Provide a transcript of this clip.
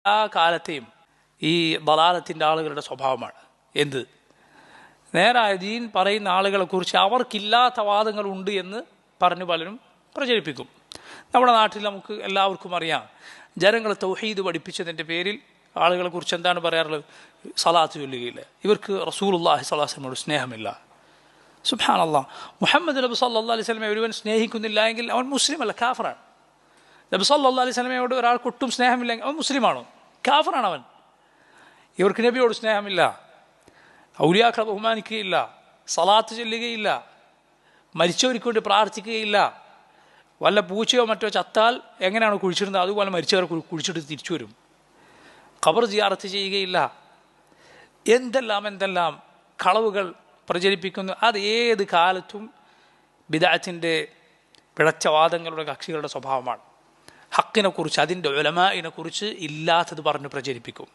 ആ കാലത്തെയും ഈ ദലാലത്തിൻ്റെ ആളുകളുടെ സ്വഭാവമാണ്. എന്ത്? നേരായ ദീൻ പറയുന്ന ആളുകളെക്കുറിച്ച് അവർക്കില്ലാത്ത വാദങ്ങളുണ്ട് എന്ന് പറഞ്ഞ് പലരും പ്രചരിപ്പിക്കും. നമ്മുടെ നാട്ടിൽ നമുക്ക് എല്ലാവർക്കും അറിയാം, ജനങ്ങൾ തൗഹീദ് പഠിപ്പിച്ചതിൻ്റെ പേരിൽ ആളുകളെക്കുറിച്ച് എന്താണ് പറയാറുള്ളത്? സലാത്ത് ചൊല്ലുകയില്ല, ഇവർക്ക് റസൂലുള്ളാഹി സ്വല്ലല്ലാഹു അലൈഹി വസല്ലമയോട് സ്നേഹമില്ല. സുബ്ഹാനല്ലാഹ്, മുഹമ്മദ് നബി സല്ലല്ലാഹു അലൈഹി വസല്ലമയെ ഒരുവൻ സ്നേഹിക്കുന്നില്ല എങ്കിൽ അവൻ മുസ്ലിം അല്ല, കാഫറാണ്. നബി സല്ലല്ലാഹു അലൈഹി വസല്ലമയോട് ഒരാൾക്ക് ഒട്ടും സ്നേഹമില്ലെങ്കിൽ അവൻ മുസ്ലിമാണോ? കാഫറാണ് അവൻ. ഇവർക്ക് നബിയോട് സ്നേഹമില്ല, ഔലിയാക്കളെ ബഹുമാനിക്കുകയില്ല, സലാത്ത് ചൊല്ലുകയില്ല, മരിച്ചവർക്ക് വേണ്ടി പ്രാർത്ഥിക്കുകയില്ല. വല്ല പൂച്ചയോ മറ്റോ ചത്താൽ എങ്ങനെയാണ് കുഴിച്ചിരുന്നത് അതുപോലെ മരിച്ചവരെ കുഴിച്ചിട്ട് തിരിച്ചു വരും. ഖബർ സിയാറത്ത് ചെയ്യുകയില്ല. എന്തെല്ലാം കളവുകൾ പ്രചരിപ്പിക്കുന്നു. അത് ഏത് കാലത്തും ബിദ്അത്തിൻ്റെ പിഴച്ച വാദങ്ങളുടെ കക്ഷികളുടെ സ്വഭാവമാണ്. ഹക്കിനെക്കുറിച്ച്, അതിൻ്റെ ഉലമാഇനെക്കുറിച്ച് ഇല്ലാത്തത് പറഞ്ഞ് പ്രചരിപ്പിക്കും.